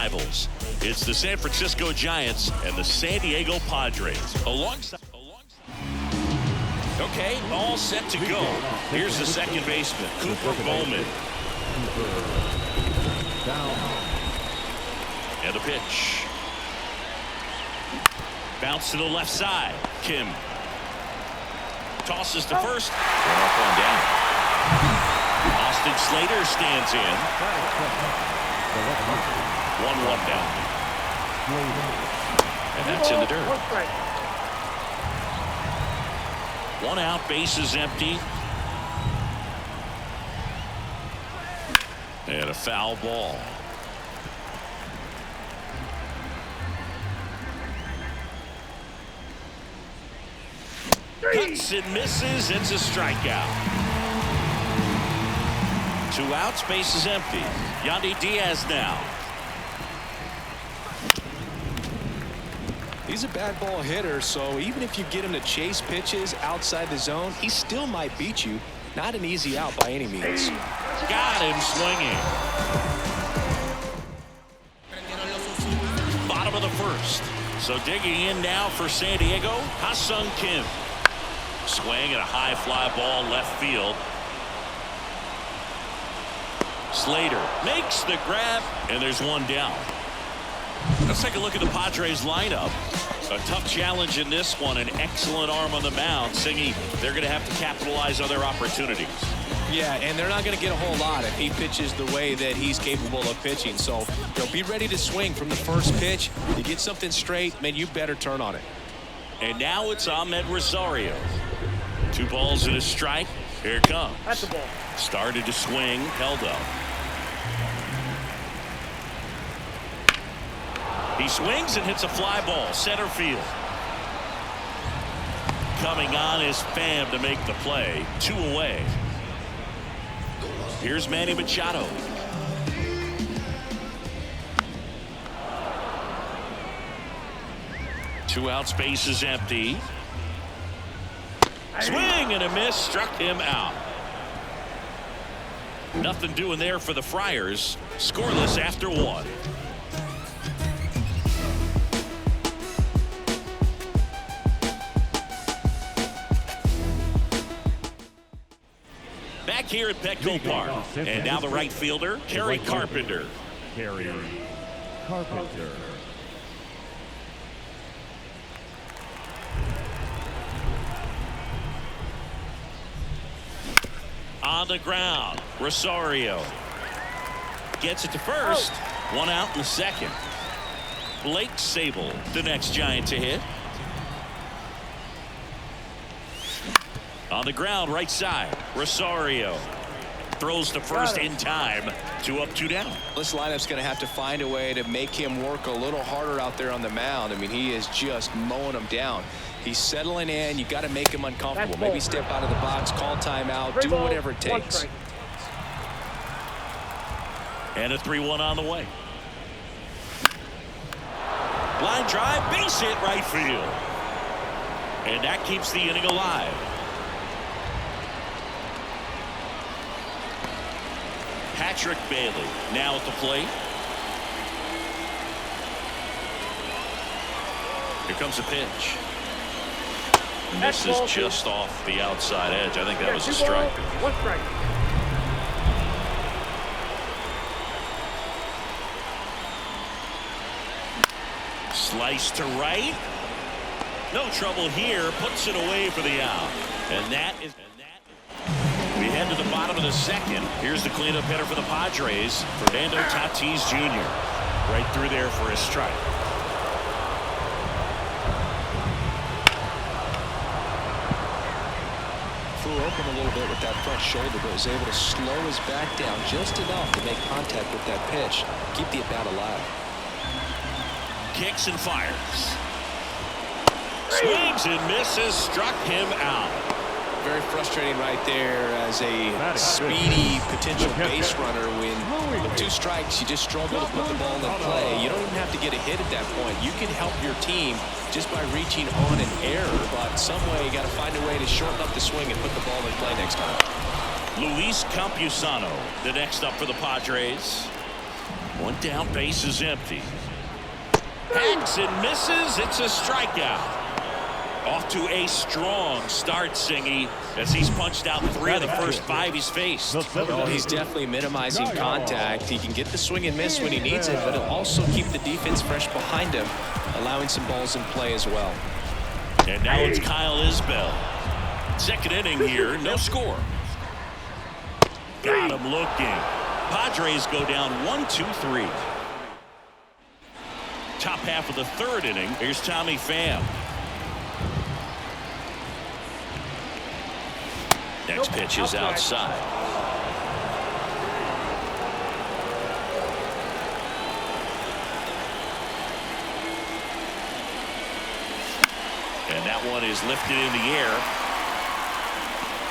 rivals. It's the San Francisco Giants and the San Diego Padres. Alongside. Okay, all set to go. Here's the second baseman, Cooper Bowman. And the pitch. Bounce to the left side. Kim tosses to first. One up, one down. Austin Slater stands in. 1-1 down. And that's in the dirt. One out, bases empty. And a foul ball. Cuts and misses. It's a strikeout. 2 outs, bases empty. Yandy Diaz now. He's a bad ball hitter, so even if you get him to chase pitches outside the zone, he still might beat you. Not an easy out by any means. Got him swinging. Bottom of the first. So digging in now for San Diego, Ha-Sung Kim. Swing and a high fly ball left field. Slater makes the grab, and there's one down. Let's take a look at the Padres lineup. A tough challenge in this one. An excellent arm on the mound. Singy, they're going to have to capitalize on their opportunities. Yeah, and they're not going to get a whole lot if he pitches the way that he's capable of pitching. So they'll be ready to swing from the first pitch. You get something straight, man, you better turn on it. And now it's Ahmed Rosario. 2 balls and a strike. Here it comes. That's the ball. Started to swing, held up. He swings and hits a fly ball, center field. Coming on is Pham to make the play. 2 away. Here's Manny Machado. Two outs, bases empty. Swing and a miss, struck him out. Nothing doing there for the Friars. Scoreless after 1. Back here at Petco Park. And now the right fielder, Kerry Carpenter. Kerry Carpenter. On the ground, Rosario gets it to first. 1 out in the second. Blake Sable, the next Giant to hit. On the ground, right side, Rosario throws to first in time. 2 up, 2 down. This lineup's going to have to find a way to make him work a little harder out there on the mound. I mean, he is just mowing them down. He's settling in. You got to make him uncomfortable. Maybe step out of the box, call timeout, do whatever it takes. And a 3-1 on the way. Line drive, base hit right field. And that keeps the inning alive. Patrick Bailey now at the plate. Here comes a pitch. And this is just off the outside edge. I think that was a strike. 1 strike. Slice to right. No trouble here. Puts it away for the out. And that is. We head to the bottom of the second. Here's the cleanup hitter for the Padres, Fernando Tatis Jr. Right through there for a strike. Flew open a little bit with that front shoulder, but was able to slow his back down just enough to make contact with that pitch. Keep the at-bat alive. Kicks and fires. Swings and misses. Struck him out. Very frustrating right there as a speedy potential base runner. When with 2 strikes, you just struggle to put the ball in play. You don't even have to get a hit at that point. You can help your team just by reaching on an error, but some way you got to find a way to shorten up the swing and put the ball in play next time. Luis Campusano, the next up for the Padres. One down, base is empty. Hacks and misses. It's a strikeout. Off to a strong start, Singy, as he's punched out 3 of the first 5 he's faced. Oh, he's definitely minimizing contact. He can get the swing and miss when he needs it, but he'll also keep the defense fresh behind him, allowing some balls in play as well. And now it's Kyle Isbell. Second inning here, no score. Got him looking. Padres go down 1-2-3. Top half of the third inning. Here's Tommy Pham. Next pitch is outside. And that one is lifted in the air.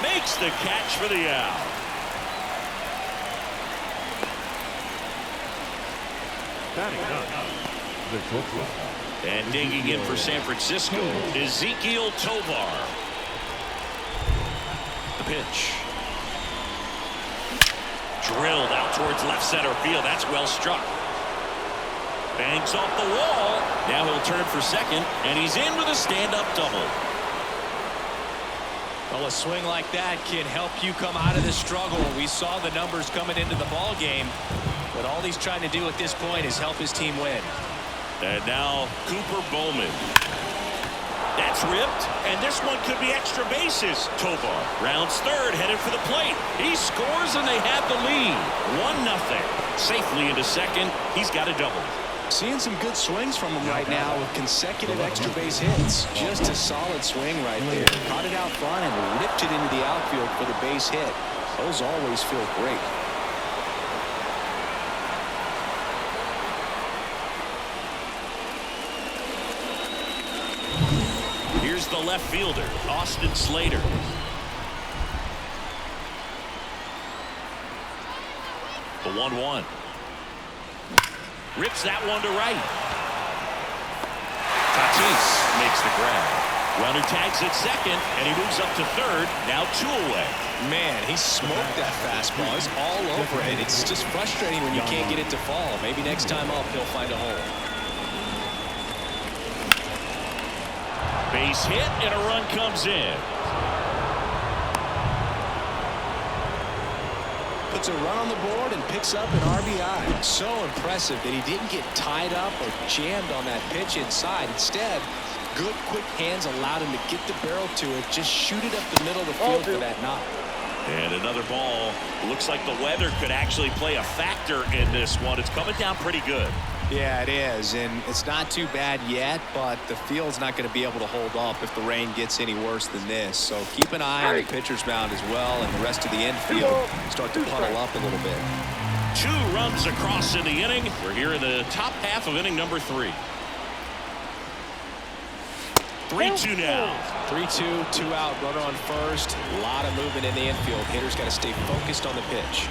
Makes the catch for the out. And digging in for San Francisco, Ezequiel Tovar. The pitch. Drilled out towards left center field. That's well struck. Bangs off the wall. Now he'll turn for second, and he's in with a stand-up double. Well, a swing like that can help you come out of this struggle. We saw the numbers coming into the ball game, but all he's trying to do at this point is help his team win. And now Cooper Bowman. That's ripped, and this one could be extra bases. Tovar rounds third, headed for the plate. He scores, and they have the lead. 1-0. Safely into second. He's got a double. Seeing some good swings from him right now with consecutive extra base hits. Just a solid swing right there. Caught it out front and ripped it into the outfield for the base hit. Those always feel great. Here's the left fielder, Austin Slater. The 1-1. Rips that one to right. Tatis makes the grab. Runner tags at second, and he moves up to third. Now 2 away. Man, he smoked that fastball. He's all over it. It's just frustrating when you can't get it to fall. Maybe next time up, he'll find a hole. Base hit, and a run comes in. Puts a run on the board and picks up an RBI. So impressive that he didn't get tied up or jammed on that pitch inside. Instead, good quick hands allowed him to get the barrel to it, just shoot it up the middle of the field for that knock. And another ball. Looks like the weather could actually play a factor in this one. It's coming down pretty good. Yeah, it is, and it's not too bad yet, but the field's not going to be able to hold up if the rain gets any worse than this. So keep an eye on the pitcher's mound as well, and the rest of the infield start to puddle up a little bit. 2 runs across in the inning. We're here in the top half of inning number 3. 3-2 now. 3-2, 2 out, runner on first. A lot of movement in the infield. Hitter's got to stay focused on the pitch.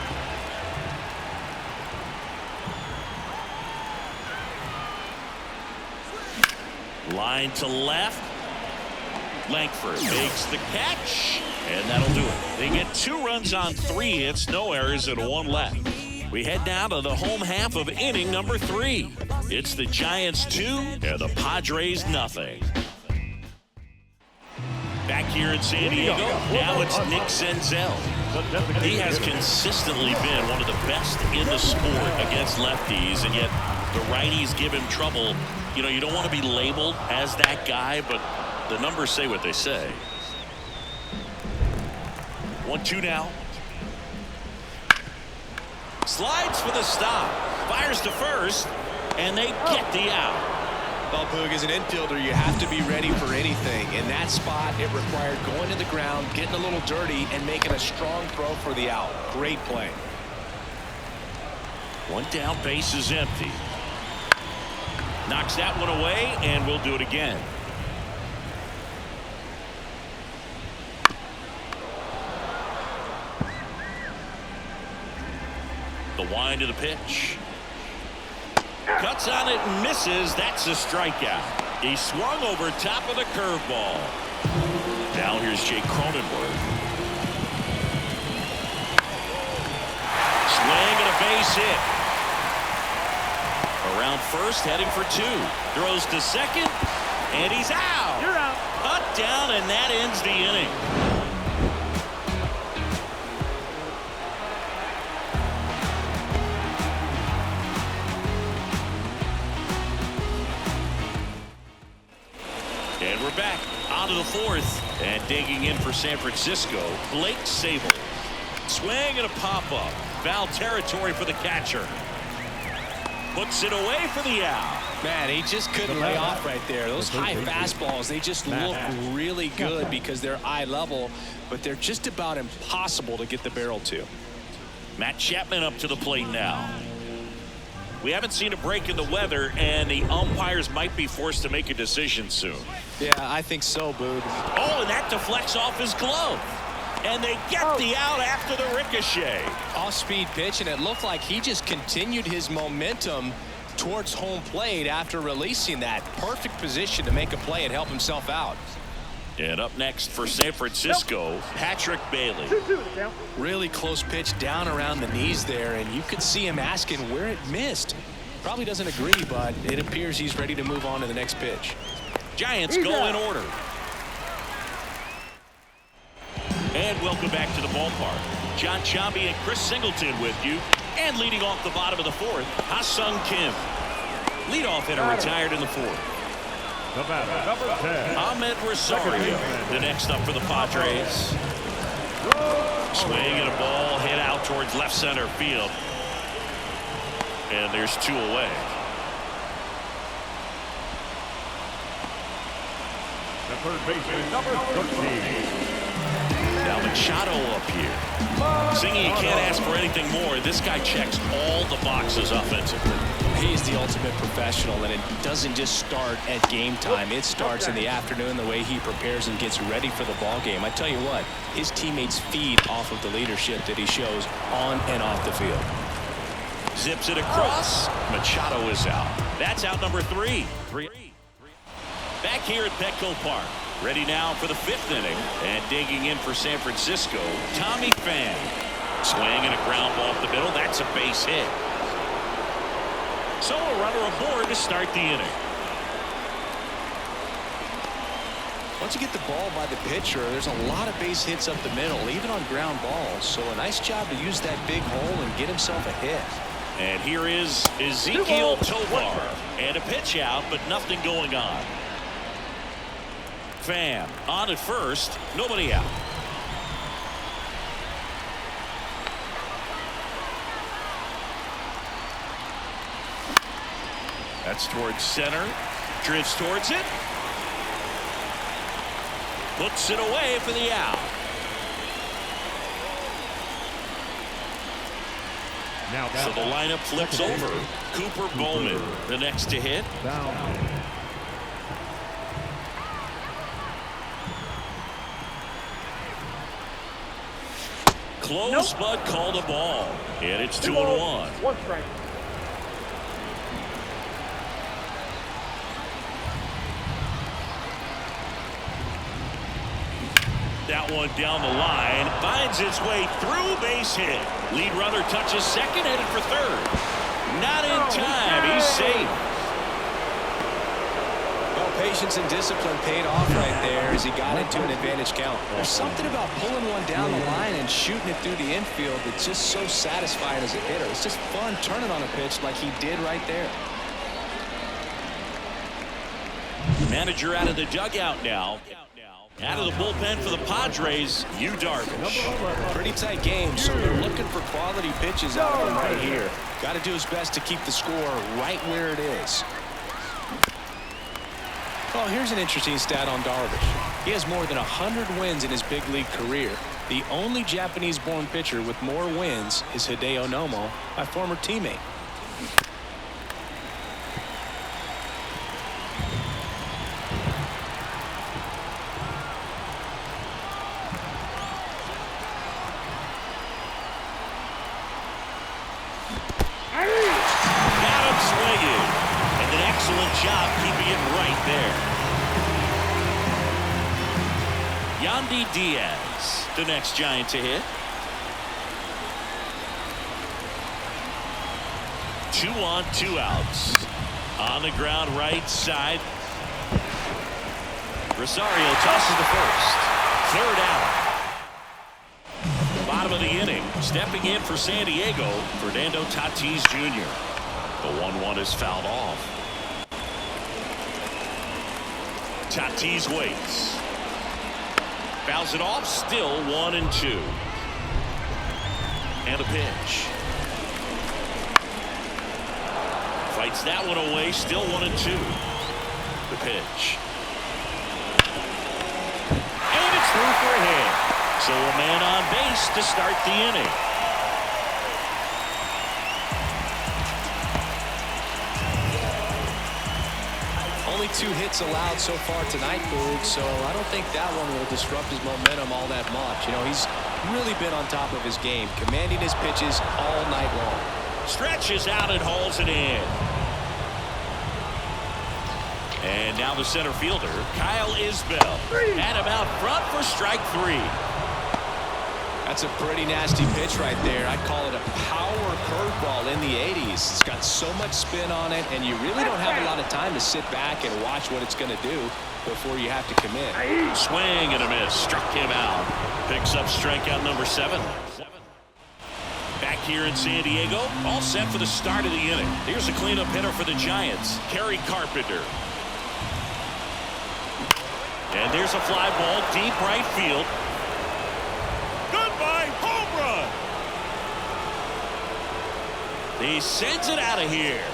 Line to left. Langford makes the catch, and that'll do it. They get 2 runs on 3 hits, no errors, and 1 left. We head down to the home half of inning number 3. It's the Giants 2 and the Padres nothing. Back here in San Diego, now it's Nick Senzel. He has consistently been one of the best in the sport against lefties, and yet the righties give him trouble. You know, you don't want to be labeled as that guy, but the numbers say what they say. 1-2 now. Slides for the stop. Fires to first, and they get the out. Well, Boog, as an infielder, you have to be ready for anything. In that spot, it required going to the ground, getting a little dirty, and making a strong throw for the out. Great play. 1 down, base is empty. Knocks that one away, and we'll do it again. The wind of the pitch. Cuts on it and misses. That's a strikeout. He swung over top of the curveball. Now here's Jake Cronenworth. Swing and a base hit. Around first, heading for two. Throws to second, and he's out. You're out. Cut down, and that ends the inning. And we're back onto the fourth. And digging in for San Francisco, Blake Sable. Swing and a pop-up. Foul territory for the catcher. Puts it away for the out. Man, he just couldn't lay off right there. Those high fastballs, they just look really good because they're eye level, but they're just about impossible to get the barrel to. Matt Chapman up to the plate now. We haven't seen a break in the weather, and the umpires might be forced to make a decision soon. Yeah, I think so, Boog. Oh, and that deflects off his glove. And they get the out after the ricochet. Off-speed pitch, and it looked like he just continued his momentum towards home plate after releasing that. Perfect position to make a play and help himself out. And up next for San Francisco, Patrick Bailey. Really close pitch down around the knees there, and you could see him asking where it missed. Probably doesn't agree, but it appears he's ready to move on to the next pitch. Giants go in order. And welcome back to the ballpark. John Chambi and Chris Singleton with you. And leading off the bottom of the fourth, Ha-Sung Kim. Leadoff hitter retired in the fourth. The batter, number 10. Ahmed Rosario, the next up for the Padres. Swing and a ball hit out towards left center field. And there's two away. The third baseman, number 13. Now Machado up here. Zingy, you can't ask for anything more. This guy checks all the boxes offensively. He's the ultimate professional, and it doesn't just start at game time. It starts in the afternoon, the way he prepares and gets ready for the ball game. I tell you what, his teammates feed off of the leadership that he shows on and off the field. Zips it across. Machado is out. That's out number three. Back here at Petco Park. Ready now for the fifth inning. And digging in for San Francisco, Tommy Pham. Swing and a ground ball up the middle. That's a base hit. So a runner aboard to start the inning. Once you get the ball by the pitcher, there's a lot of base hits up the middle, even on ground balls. So a nice job to use that big hole and get himself a hit. And here is Ezekiel Tovar. And a pitch out, but nothing going on. Pham on at first, nobody out. That's towards center. Drifts towards it. Puts it away for the out. Now So the lineup flips over. Cooper Bowman, the next to hit. down. Close, but called a ball. And it's 2-1. One strike. That one down the line. Finds its way through, base hit. Lead runner touches second, headed for third. Not in time. He's safe. Well, patience and discipline paid off right there as he got into an advantage count. There's something about pulling one down the line and shooting it through the infield that's just so satisfying as a hitter. It's just fun turning on a pitch like he did right there. Manager out of the dugout now. Out of the bullpen for the Padres, Yu Darvish. Pretty tight game, so they're looking for quality pitches out of him right here. Got to do his best to keep the score right where it is. Well, here's an interesting stat on Darvish. He has more than 100 wins in his big league career. The only Japanese-born pitcher with more wins is Hideo Nomo, my former teammate. Got him swinging. And an excellent job keeping it right there. Yandy Diaz, the next Giant to hit. 2 on, 2 outs. On the ground right side. Rosario tosses the first. 3rd out. Bottom of the inning. Stepping in for San Diego, Fernando Tatis Jr. The 1-1 is fouled off. Tatis waits. Fouls it off. Still 1-2. And a pitch. Fights that one away. Still 1-2. The pitch. And it's through for a hit. So a man on base to start the inning. Only 2 hits allowed so far tonight, Boog, so I don't think that one will disrupt his momentum all that much. You know, he's really been on top of his game, commanding his pitches all night long. Stretches out and hauls it in. And now the center fielder, Kyle Isbell. Had him out front for strike 3. That's a pretty nasty pitch right there. I'd call it a power curveball in the 80s. It's got so much spin on it, and you really don't have a lot of time to sit back and watch what it's going to do before you have to commit. Swing and a miss. Struck him out. Picks up strikeout number 7. Back here in San Diego, all set for the start of the inning. Here's a cleanup hitter for the Giants, Kerry Carpenter. And there's a fly ball deep right field. Goodbye, home run. He sends it out of here.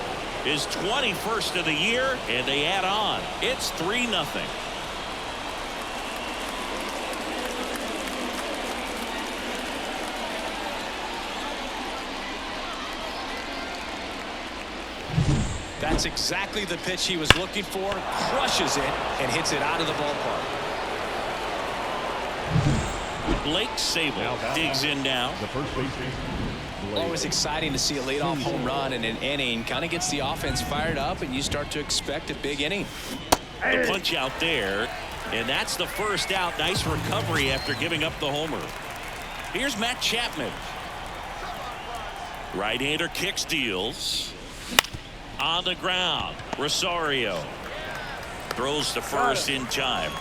His 21st of the year, and they add on. It's 3-0. That's exactly the pitch he was looking for. Crushes it and hits it out of the ballpark. Blake Sable digs in now. The first baseman. Always exciting to see a leadoff home run in an inning. Kind of gets the offense fired up, and you start to expect a big inning. The punch out there, and that's the first out. Nice recovery after giving up the homer. Here's Matt Chapman. Right-hander kicks, deals. On the ground, Rosario throws to first in time.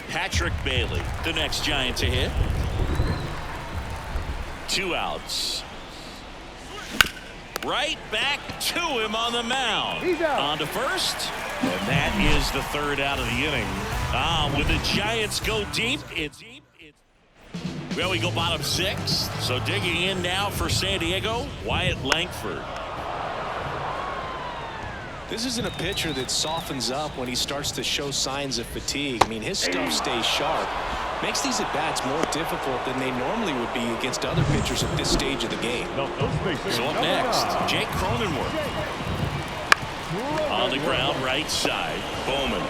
Patrick Bailey, the next Giant to hit. 2 outs. Right back to him on the mound. On to first, and that is the 3rd out of the inning. When the Giants go deep, well, we go bottom 6. So digging in now for San Diego, Wyatt Langford. This isn't a pitcher that softens up when he starts to show signs of fatigue. I mean, his stuff stays sharp. Makes these at-bats more difficult than they normally would be against other pitchers at this stage of the game. So up next, Jake Cronenworth. On the ground, right side. Bowman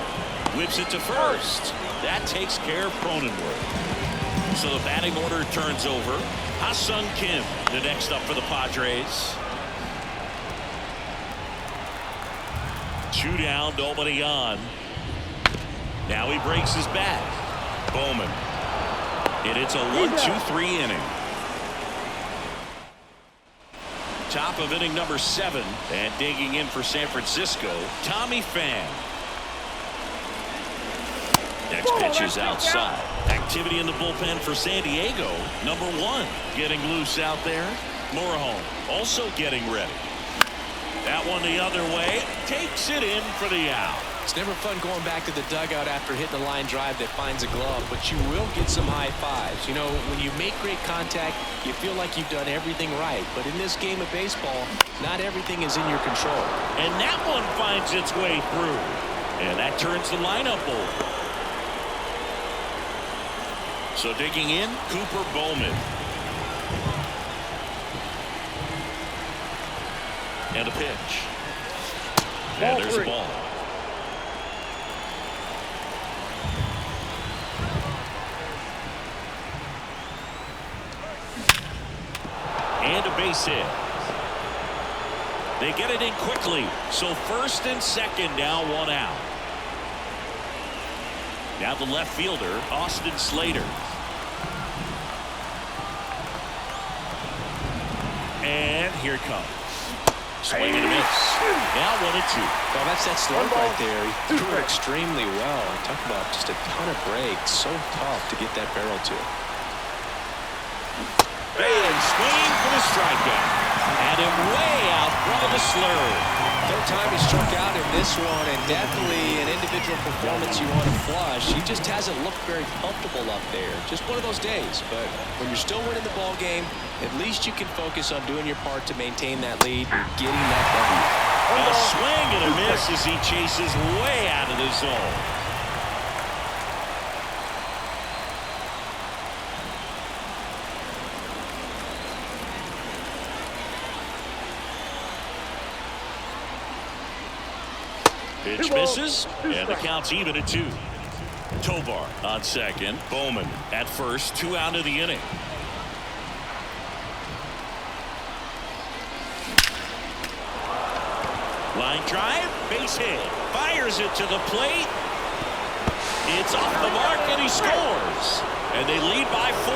whips it to first. That takes care of Cronenworth. So the batting order turns over. Ha-Sung Kim, the next up for the Padres. 2 down, nobody on. Now he breaks his bat. Bowman. And it's a 1-2-3 inning. Top of inning number 7. And digging in for San Francisco, Tommy Pham. Next pitch is outside. Activity in the bullpen for San Diego. Number 1 getting loose out there. Morejon also getting ready. That one the other way. Takes it in for the out. It's never fun going back to the dugout after hitting a line drive that finds a glove, but you will get some high fives. You know, when you make great contact, you feel like you've done everything right. But in this game of baseball, not everything is in your control. And that one finds its way through. And that turns the lineup over. So digging in, Cooper Bowman. And a pitch. And there's a ball. And a base hit. They get it in quickly. So first and second now, 1 out. Now the left fielder, Austin Slater. And And here it comes. Swing and a miss. Now 1-2. Well, that's that slope right there. He threw it extremely well. Talk about just a ton of breaks. So tough to get that barrel to. And swing for the strikeout. Had him way out front of the slurve. Third time he struck out in this one, and definitely an individual performance you want to flush. He just hasn't looked very comfortable up there. Just one of those days. But when you're still winning the ball game, at least you can focus on doing your part to maintain that lead and getting that W. A swing and a miss as he chases way out of the zone. Pitch misses, and the count's even at 2. Tovar on second. Bowman at first. 2 out of the inning. Line drive, base hit. Fires it to the plate. It's off the mark, and he scores. And they lead by 4.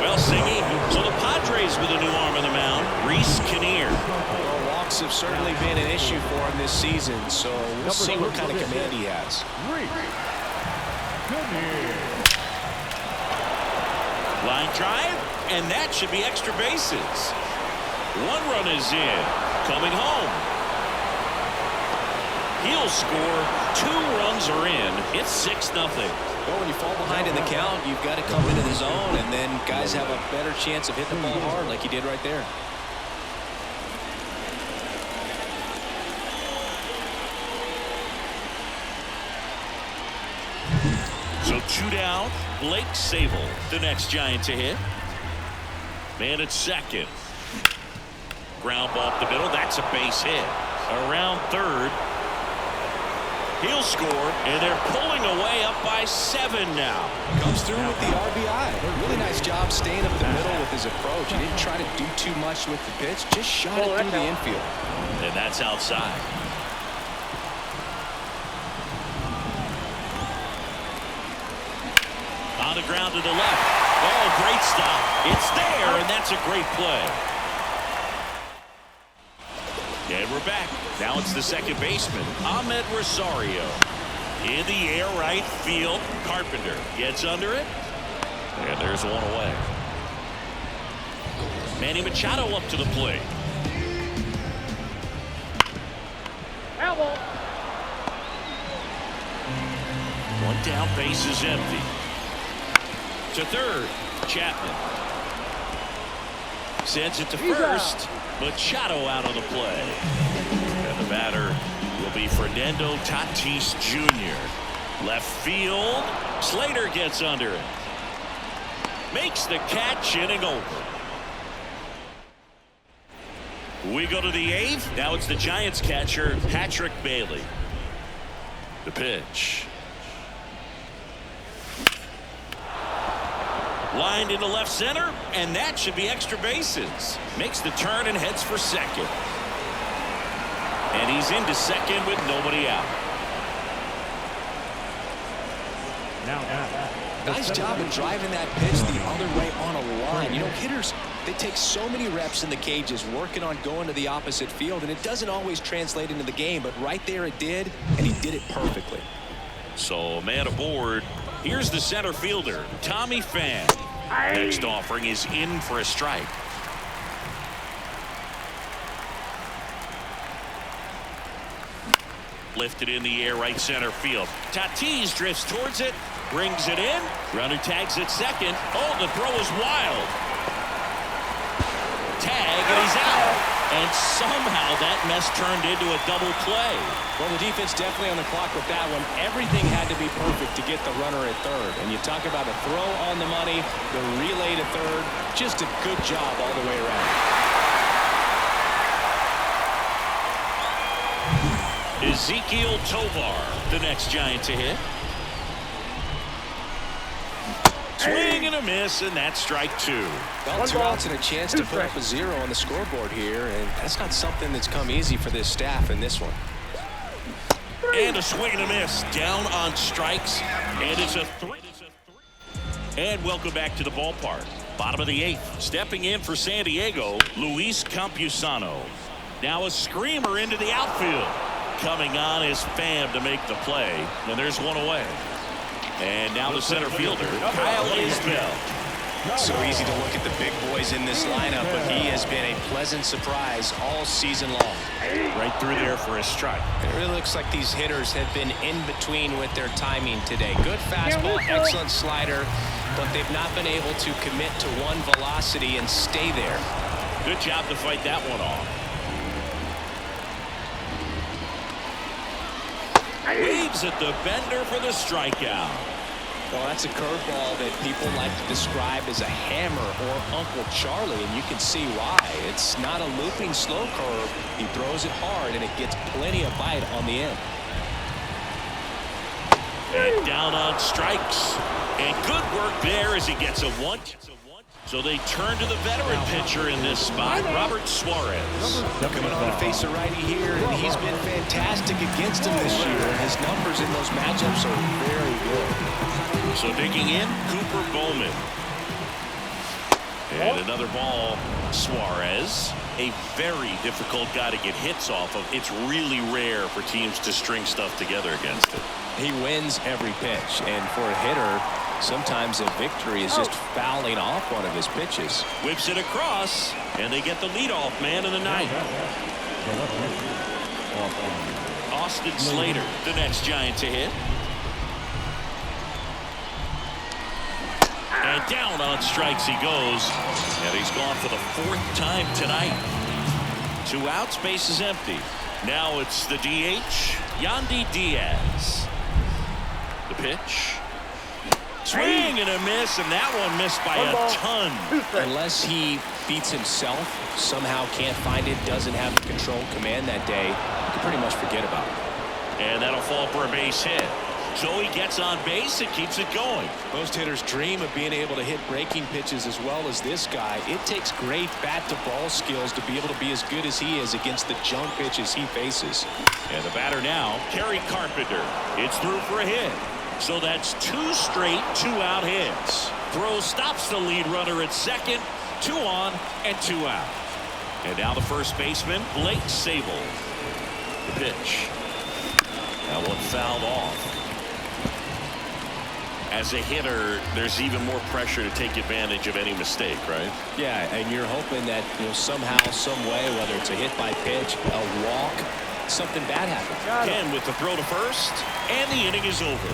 Well, Singy, so the Padres with a new arm on the mound. Reese Kinnear. Walks have certainly been an issue for him this season, so we'll see what kind of command he has. Line drive, and that should be extra bases. 1 run is in. Coming home. He'll score. 2 runs are in. It's 6-0. Well, when you fall behind in the count, you've got to come into the zone, and then guys have a better chance of hitting the ball hard like he did right there. So 2 down. Blake Sable, the next Giant to hit. Man at second. Ground ball up the middle. That's a base hit. Around third. He'll score, and they're pulling away up by 7 now. Comes through with the RBI. Really nice job staying up the middle with his approach. He didn't try to do too much with the pitch. Just shot it through the infield. And that's outside. On the ground to the left. Oh, great stop. It's there, and that's a great play. And we're back. Now it's the second baseman, Ahmed Rosario. In the air, right field. Carpenter gets under it. And there's one away. Manny Machado up to the plate. One down, base is empty. To third, Chapman. Sends it to first. Machado out of the play. And the batter will be Fernando Tatis Jr. Left field. Slater gets under it. Makes the catch, inning over. We go to the 8th. Now it's the Giants catcher, Patrick Bailey. The pitch. Lined into left center, and that should be extra bases. Makes the turn and heads for second. And he's into second with nobody out. Nice job of driving that pitch the other way on a line. You know, hitters, they take so many reps in the cages working on going to the opposite field, and it doesn't always translate into the game, but right there it did, and he did it perfectly. So, man aboard. Here's the center fielder, Tommy Pham. Next offering is in for a strike. Lifted in the air, right center field. Tatis drifts towards it, brings it in. Runner tags at second. Oh, the throw is wild. Tag, and he's out. And somehow that mess turned into a double play. Well, the defense definitely on the clock with that one. Everything had to be perfect to get the runner at third. And you talk about a throw on the money, the relay to third. Just a good job all the way around. Ezequiel Tovar, the next Giant to hit. Swing and a miss, and that's strike 2. Well, 2 outs and a chance to put up a 0 on the scoreboard here, and that's not something that's come easy for this staff in this one. And a swing and a miss, down on strikes, and it's a 3. And welcome back to the ballpark. Bottom of the 8th. Stepping in for San Diego, Luis Campusano. Now a screamer into the outfield. Coming on is Pham to make the play. And there's one away. And now the center fielder, Kyle Isbell. So easy to look at the big boys in this lineup, but he has been a pleasant surprise all season long. Right through there for a strike. It really looks like these hitters have been in between with their timing today. Good fastball, excellent slider, but they've not been able to commit to one velocity and stay there. Good job to fight that one off. Waves at the bender for the strikeout. Well, that's a curveball that people like to describe as a hammer or Uncle Charlie, and you can see why. It's not a looping slow curve. He throws it hard, and it gets plenty of bite on the end. And down on strikes. And good work there as he gets a one. So they turn to the veteran pitcher in this spot, Robert Suarez. Coming on to face a righty here, and he's been fantastic against him this year. His numbers in those matchups are very good. So digging in, Cooper Bowman. And another ball, Suarez. A very difficult guy to get hits off of. It's really rare for teams to string stuff together against it. He wins every pitch, and for a hitter, sometimes a victory is just fouling off one of his pitches. Whips it across, and they get the leadoff man in the ninth. Austin Slater, the next Giant to hit. And down on strikes he goes. And he's gone for the 4th time tonight. 2 outs, base is empty. Now it's the DH, Yandy Diaz. The pitch. Swing and a miss, and that one missed by a ton. Unless he beats himself, somehow can't find it, doesn't have the control command that day, you can pretty much forget about it. And that'll fall for a base hit. So he gets on base and keeps it going. Most hitters dream of being able to hit breaking pitches as well as this guy. It takes great bat-to-ball skills to be able to be as good as he is against the junk pitches he faces. And the batter now, Kerry Carpenter. It's through for a hit. So that's 2 straight 2-out hits. Throw stops the lead runner at second. 2 on and 2 out. And now the first baseman, Blake Sable. The pitch. That one fouled off. As a hitter, there's even more pressure to take advantage of any mistake, right? Yeah, and you're hoping that, somehow, some way, whether it's a hit by pitch, a walk, something bad happens. Again with the throw to first, and the inning is over.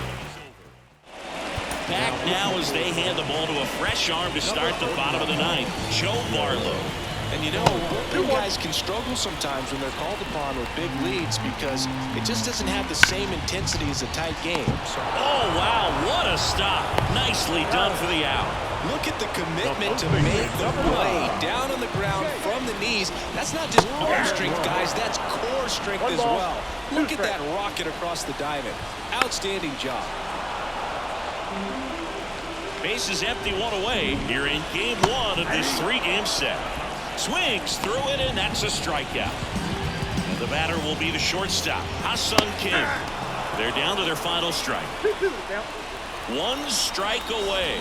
Back now as they hand the ball to a fresh arm to start the bottom of the 9th, Joe Barlow. And big guys can struggle sometimes when they're called upon with big leads because it just doesn't have the same intensity as a tight game. So. Oh, wow, what a stop. Nicely done for the out. Look at the commitment to make the play down on the ground from the knees. That's not just arm strength, guys. That's core strength as well. Look at that rocket across the diamond. Outstanding job. Base is empty, 1 away here in game 1 of this 3-game set. Swings through it, and that's a strikeout. And the batter will be the shortstop, Ha-Seong Kim. They're down to their final strike. 1 strike away.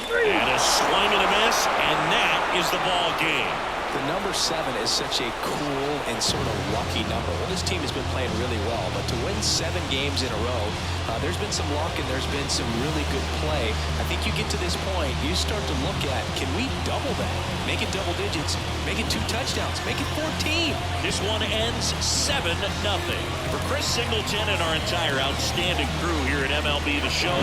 And a swing and a miss, and that is the ball game. The number 7 is such a cool and sort of lucky number. Well, this team has been playing really well, but to win 7 games in a row, there's been some luck and there's been some really good play. I think you get to this point, you start to look at, can we double that? Make it double digits, make it 2 touchdowns, make it 14. This one ends 7-0. For Chris Singleton and our entire outstanding crew here at MLB The Show,